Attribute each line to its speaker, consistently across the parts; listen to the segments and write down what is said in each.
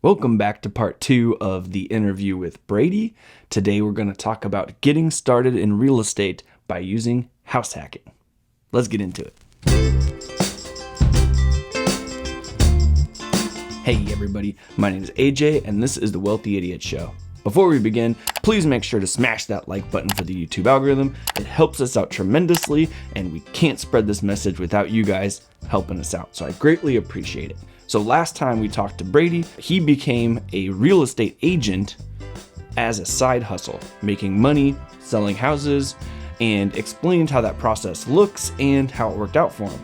Speaker 1: Welcome back to part 2 of the interview with Brady. Today we're going to talk about getting started in real estate by using house hacking. Let's get into it. Hey everybody, my name is AJ and this is the Wealthy Idiot Show. Before we begin, please make sure to smash that like button for the YouTube algorithm. It helps us out tremendously and we can't spread this message without you guys helping us out, so I greatly appreciate it. So last time we talked to Brady, he became a real estate agent as a side hustle, making money, selling houses, and explained how that process looks and how it worked out for him.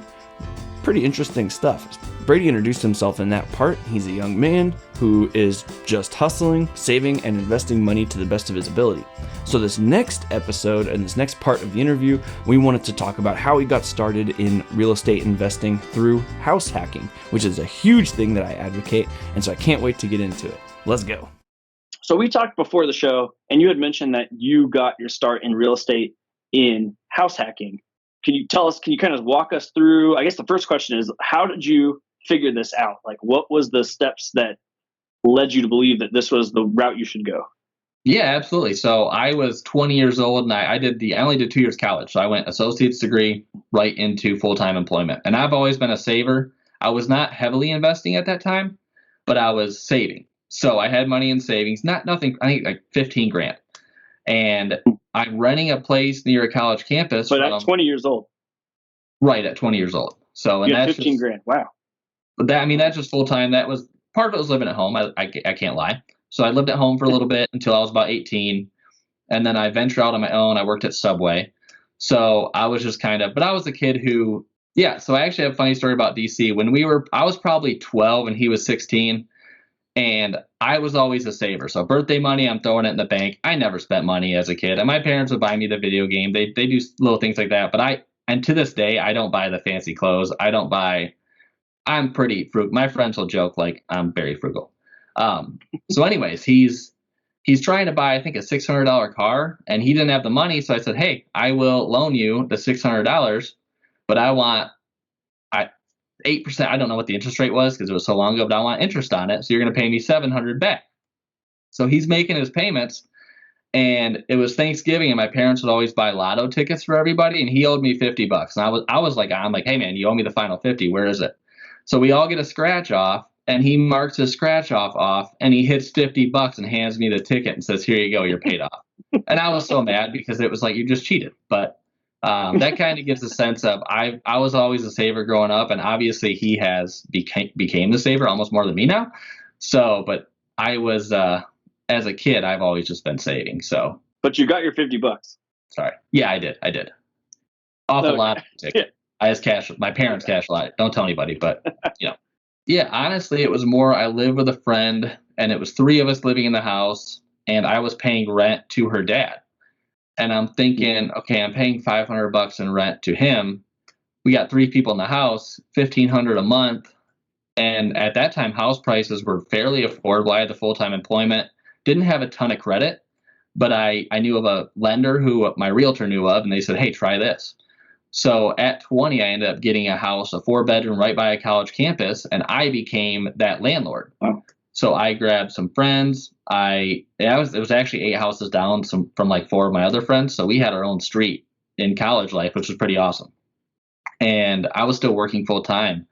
Speaker 1: Pretty interesting stuff. Brady introduced himself in that part. He's a young man who is just hustling, saving, and investing money to the best of his ability. So this next episode and this next part of the interview, we wanted to talk about how he got started in real estate investing through house hacking, which is a huge thing that I advocate, and so I can't wait to get into it. Let's go.
Speaker 2: So we talked before the show, and you had mentioned that you got your start in real estate in house hacking. Can you kind of walk us through, I guess the first question is, how did you figure this out? Like, what was the steps that led you to believe that this was the route you should go?
Speaker 3: Yeah, absolutely. So I was 20 years old and I only did 2 years college. So I went associate's degree right into full-time employment. And I've always been a saver. I was not heavily investing at that time, but I was saving. So I had money in savings, nothing, I think like 15 grand. And I'm renting a place near a college campus.
Speaker 2: But at 20 years old.
Speaker 3: Right, at 20 years old. So, and
Speaker 2: you had
Speaker 3: that's
Speaker 2: 15
Speaker 3: just,
Speaker 2: grand. Wow.
Speaker 3: But that's just full-time. That was part of it was living at home. I can't lie. So I lived at home for a little bit until I was about 18. And then I ventured out on my own. I worked at Subway. So I was just but I was a kid who, so I actually have a funny story about DC. I was probably 12 and he was 16. And I was always a saver. So birthday money, I'm throwing it in the bank. I never spent money as a kid. And my parents would buy me the video game. They do little things like that. And to this day, I don't buy the fancy clothes. I'm pretty frugal. My friends will joke like I'm very frugal. So anyways, he's trying to buy, I think, a $600 car, and he didn't have the money. So I said, hey, I will loan you the $600, but I want 8%. I don't know what the interest rate was because it was so long ago, but I want interest on it. So you're going to pay me $700 back. So he's making his payments, and it was Thanksgiving, and my parents would always buy lotto tickets for everybody, and he owed me $50. And I'm like, hey man, you owe me the final 50. Where is it? So we all get a scratch off. And he marks his scratch off, and he hits $50 and hands me the ticket and says, here you go, you're paid off. And I was so mad because it was like, you just cheated. But that kind of gives a sense of, I was always a saver growing up, and obviously he has became the saver almost more than me now. So, but I was, as a kid, I've always just been saving. So.
Speaker 2: But you got your $50.
Speaker 3: Sorry. Yeah, I did. Off a lot of ticket. I just my parents cash a lot. Don't tell anybody, but Yeah, honestly, it was more I lived with a friend, and it was 3 of us living in the house, and I was paying rent to her dad. And I'm thinking, okay, I'm paying $500 in rent to him. We got 3 people in the house, $1,500 a month. And at that time, house prices were fairly affordable. I had the full-time employment, didn't have a ton of credit, but I knew of a lender who my realtor knew of, and they said, hey, try this. So at 20, I ended up getting a house, a 4-bedroom right by a college campus, and I became that landlord.
Speaker 2: Wow.
Speaker 3: So I grabbed some friends. It was actually 8 houses down from like 4 of my other friends. So we had our own street in college life, which was pretty awesome. And I was still working full time,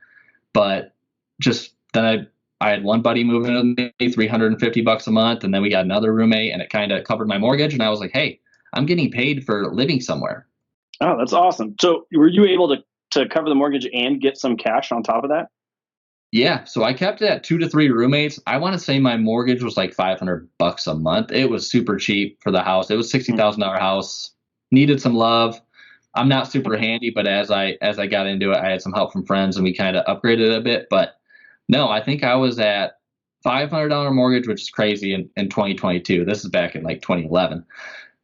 Speaker 3: but just then I had one buddy moving in with me, $350 a month, and then we got another roommate, and it kind of covered my mortgage. And I was like, hey, I'm getting paid for living somewhere.
Speaker 2: Oh, that's awesome. So were you able to cover the mortgage and get some cash on top of that?
Speaker 3: Yeah. So I kept it at 2 to 3 roommates. I want to say my mortgage was like $500 a month. It was super cheap for the house. It was $60,000 house, needed some love. I'm not super handy, but as I got into it, I had some help from friends and we kind of upgraded it a bit. But no, I think I was at $500 mortgage, which is crazy in 2022. This is back in like 2011.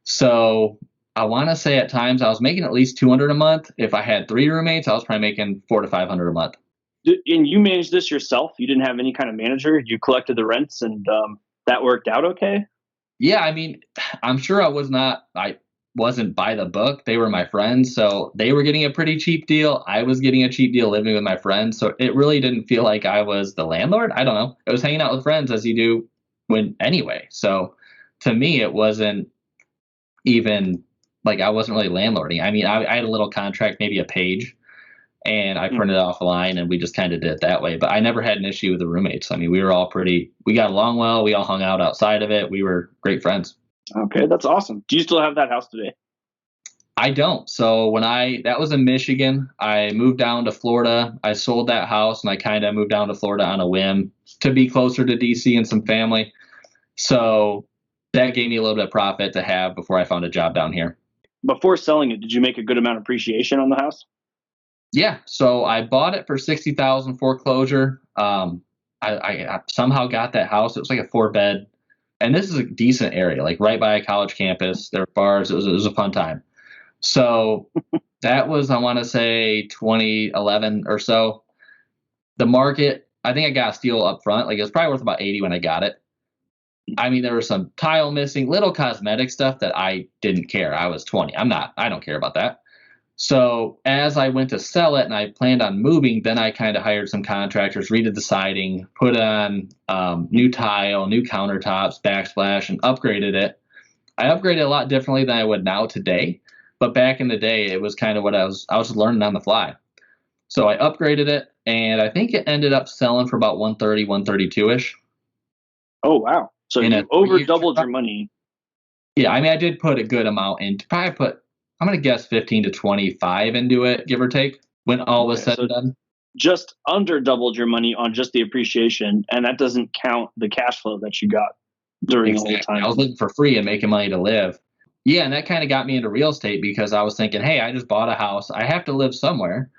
Speaker 3: So I want to say at times I was making at least $200 a month. If I had 3 roommates, I was probably making $400 to $500 a month.
Speaker 2: And you managed this yourself? You didn't have any kind of manager? You collected the rents and that worked out okay?
Speaker 3: Yeah, I mean, I'm sure I was not wasn't by the book. They were my friends. So they were getting a pretty cheap deal. I was getting a cheap deal living with my friends. So it really didn't feel like I was the landlord. I don't know. I was hanging out with friends as you do when anyway. So to me, it wasn't even like I wasn't really landlording. I mean, I had a little contract, maybe a page, and I printed it off a line and we just kind of did it that way. But I never had an issue with the roommates. I mean, we were all we got along well. We all hung out outside of it. We were great friends.
Speaker 2: Okay, that's awesome. Do you still have that house today?
Speaker 3: I don't. So that was in Michigan. I moved down to Florida. I sold that house and I kind of moved down to Florida on a whim to be closer to DC and some family. So that gave me a little bit of profit to have before I found a job down here.
Speaker 2: Before selling it, did you make a good amount of appreciation on the house?
Speaker 3: Yeah. So I bought it for $60,000 foreclosure. I somehow got that house. It was like a 4-bed, and this is a decent area, like right by a college campus. There were bars. It was a fun time. So that was, I want to say 2011 or so. The market, I think I got a steal up front. Like it was probably worth about 80 when I got it. I mean, there was some tile missing, little cosmetic stuff that I didn't care. I was 20. I don't care about that. So as I went to sell it and I planned on moving, then I kind of hired some contractors, redid the siding, put on new tile, new countertops, backsplash, and upgraded it. I upgraded a lot differently than I would now today. But back in the day, it was kind of what I was learning on the fly. So I upgraded it, and I think it ended up selling for about 130, 132-ish.
Speaker 2: Oh, wow. So you over doubled your money.
Speaker 3: Yeah, I mean, I did put a good amount in. I'm going to guess 15 to 25 into it, give or take, when all was said and done.
Speaker 2: Just under doubled your money on just the appreciation, and that doesn't count the cash flow that you got during the whole time.
Speaker 3: I was living for free and making money to live. Yeah, and that kind of got me into real estate because I was thinking, hey, I just bought a house. I have to live somewhere.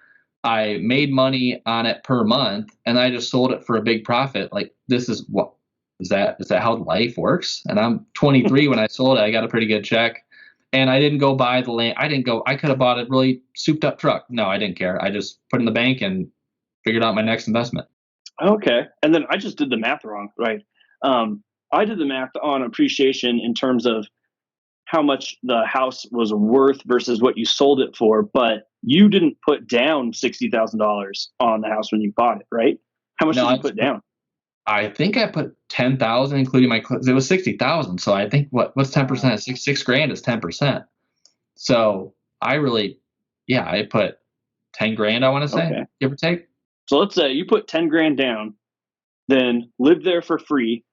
Speaker 3: I made money on it per month, and I just sold it for a big profit. Like, this is what is that how life works? And I'm 23 when I sold it. I got a pretty good check. And I didn't go buy the land. I could have bought a really souped up truck. No, I didn't care. I just put it in the bank and figured out my next investment.
Speaker 2: Okay. And then I just did the math wrong, right? I did the math on appreciation in terms of how much the house was worth versus what you sold it for, but you didn't put down $60,000 on the house when you bought it, right? How much did you put down?
Speaker 3: I think I put 10,000, including my clothes. It was 60,000. So I think what's 10%? Six grand is 10%. So I put 10 grand, I want to say, give or take.
Speaker 2: So let's say you put 10 grand down, then lived there for free,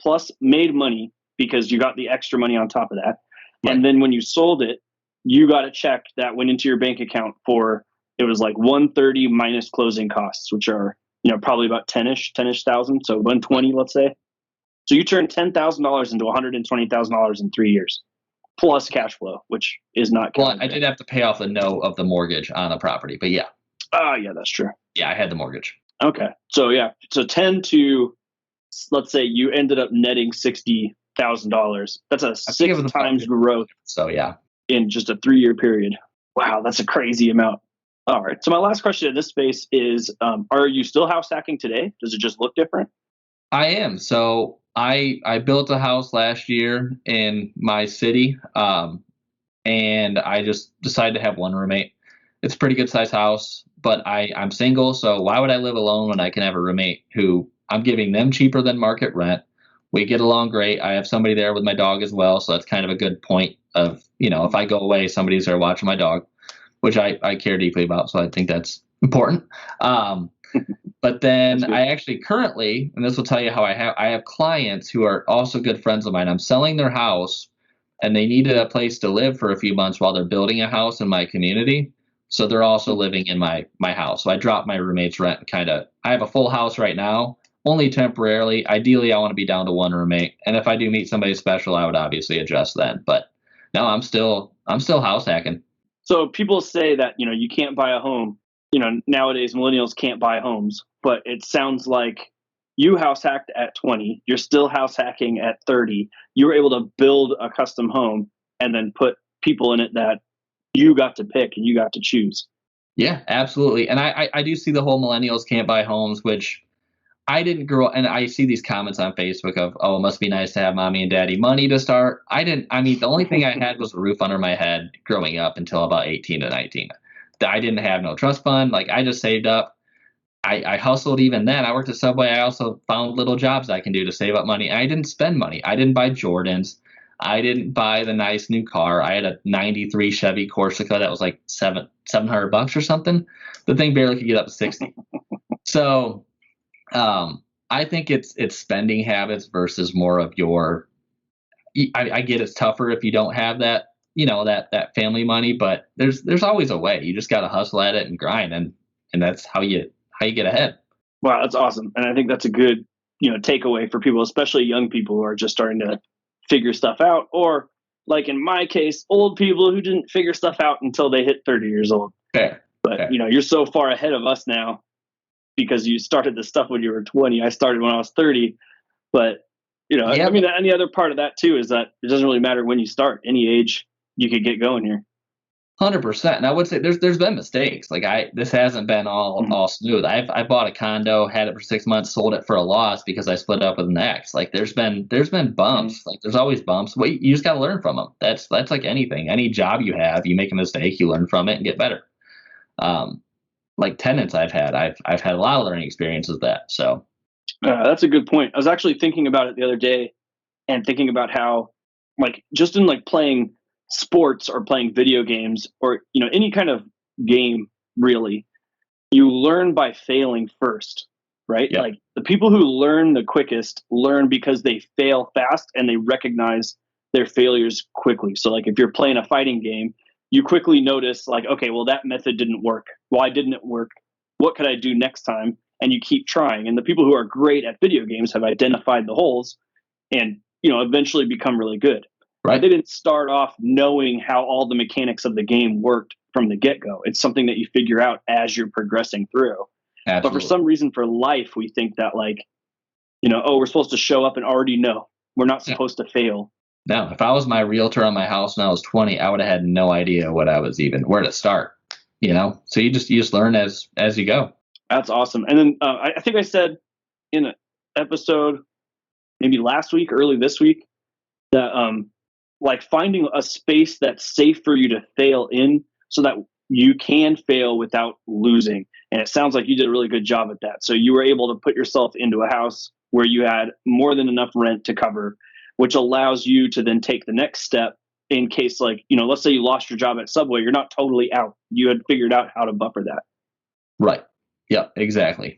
Speaker 2: plus made money because you got the extra money on top of that. Right. And then when you sold it, you got a check that went into your bank account it was like 130 minus closing costs, which are, probably about 10-ish thousand. So 120, let's say. So you turned $10,000 into $120,000 in 3 years, plus cash flow, which is not.
Speaker 3: Well, I did have to pay off the note of the mortgage on the property, but yeah.
Speaker 2: Oh, yeah, that's true.
Speaker 3: Yeah, I had the mortgage.
Speaker 2: Okay. So yeah, so 10 to, let's say you ended up netting $60,000. That's a 6 times growth.
Speaker 3: So yeah,
Speaker 2: in just a 3-year period. Wow, that's a crazy amount. All right. So my last question in this space is, are you still house hacking today? Does it just look different?
Speaker 3: I am. So I built a house last year in my city, and I just decided to have one roommate. It's a pretty good sized house, but I'm single. So why would I live alone when I can have a roommate who I'm giving them cheaper than market rent? We get along great. I have somebody there with my dog as well. So that's kind of a good point of, if I go away, somebody's there watching my dog, which I care deeply about. So I think that's important. But then I actually currently, and this will tell you how I have clients who are also good friends of mine. I'm selling their house and they needed a place to live for a few months while they're building a house in my community. So they're also living in my house. So I dropped my roommate's rent I have a full house right now, only temporarily. Ideally, I want to be down to one roommate. And if I do meet somebody special, I would obviously adjust then. But no, I'm still house hacking.
Speaker 2: So people say that, you can't buy a home. Nowadays millennials can't buy homes, but it sounds like you house hacked at 20. You're still house hacking at 30. You were able to build a custom home and then put people in it that you got to pick and you got to choose.
Speaker 3: Yeah, absolutely. And I do see the whole millennials can't buy homes, which I didn't grow up, and I see these comments on Facebook of, oh, it must be nice to have mommy and daddy money to start. The only thing I had was a roof under my head growing up until about 18 to 19. I didn't have no trust fund. Like, I just saved up. I hustled even then. I worked at Subway. I also found little jobs I can do to save up money. I didn't spend money. I didn't buy Jordans. I didn't buy the nice new car. I had a 93 Chevy Corsica that was like $700 or something. The thing barely could get up to 60. So I think it's spending habits versus more of your, I get it's tougher if you don't have that, that family money, but there's always a way. You just got to hustle at it and grind. And that's how you get ahead.
Speaker 2: Wow, that's awesome. And I think that's a good, takeaway for people, especially young people who are just starting to figure stuff out, or like in my case, old people who didn't figure stuff out until they hit 30 years old.
Speaker 3: Fair.
Speaker 2: But,
Speaker 3: Fair.
Speaker 2: You're so far ahead of us now because you started this stuff when you were 20. I started when I was 30. But,
Speaker 3: Yeah.
Speaker 2: I mean, and the other part of that too is that it doesn't really matter when you start. Any age you could get going here.
Speaker 3: 100%. And I would say there's been mistakes. Like this hasn't been all smooth. I bought a condo, had it for 6 months, sold it for a loss because I split up with an ex. Like there's been bumps. Like there's always bumps. But you just got to learn from them. That's like anything. Any job you have, you make a mistake, you learn from it and get better. Like tenants I've had a lot of learning experiences with that. So
Speaker 2: that's a good point. I was actually thinking about it the other day and thinking about how, like, just in like playing sports or playing video games or any kind of game, really, you learn by failing first, right?
Speaker 3: Yeah.
Speaker 2: Like the people who learn the quickest learn because they fail fast and they recognize their failures quickly. So like if you're playing a fighting game, you quickly notice like, okay, well, that method didn't work. Why didn't it work? What could I do next time? And you keep trying. And the people who are great at video games have identified the holes and eventually become really good.
Speaker 3: Right.
Speaker 2: They didn't start off knowing how all the mechanics of the game worked from the get-go. It's something that you figure out as you're progressing through.
Speaker 3: Absolutely.
Speaker 2: But for some reason for life, we think that like, we're supposed to show up and already know. We're not supposed to fail.
Speaker 3: No, if I was my realtor on my house when I was 20, I would have had no idea where to start, So you just learn as you go.
Speaker 2: That's awesome. And then I think I said in an episode, maybe last week, early this week, that like finding a space that's safe for you to fail in so that you can fail without losing. And it sounds like you did a really good job at that. So you were able to put yourself into a house where you had more than enough rent to cover, which allows you to then take the next step in case, like, let's say you lost your job at Subway, you're not totally out. You had figured out how to buffer that.
Speaker 3: Right. Yeah, exactly.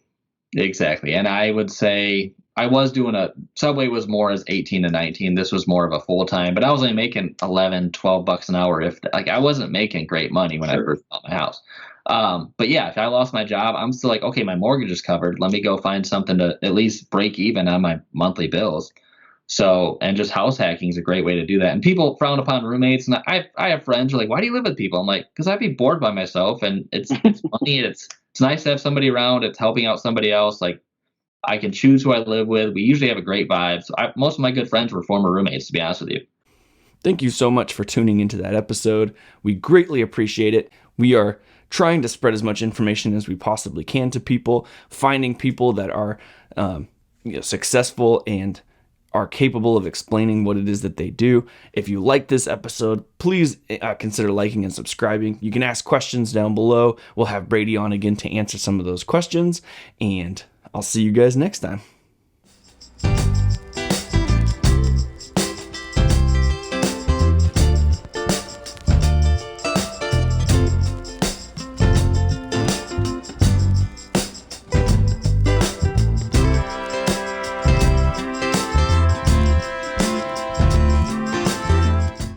Speaker 3: And I would say I was doing Subway was more as 18 to 19. This was more of a full time, but I was only making $11-12 an hour. I wasn't making great money when I first bought my house. But yeah, if I lost my job, I'm still like, okay, my mortgage is covered. Let me go find something to at least break even on my monthly bills. So, and just house hacking is a great way to do that. And people frown upon roommates. And I have friends who are like, why do you live with people? I'm like, because I'd be bored by myself, and it's money. It's nice to have somebody around. It's helping out somebody else. Like, I can choose who I live with. We usually have a great vibe. So most of my good friends were former roommates, to be honest with you.
Speaker 1: Thank you so much for tuning into that episode. We greatly appreciate it. We are trying to spread as much information as we possibly can to people, finding people that are successful and are capable of explaining what it is that they do. If you like this episode, please consider liking and subscribing. You can ask questions down below. We'll have Brady on again to answer some of those questions, and I'll see you guys next time.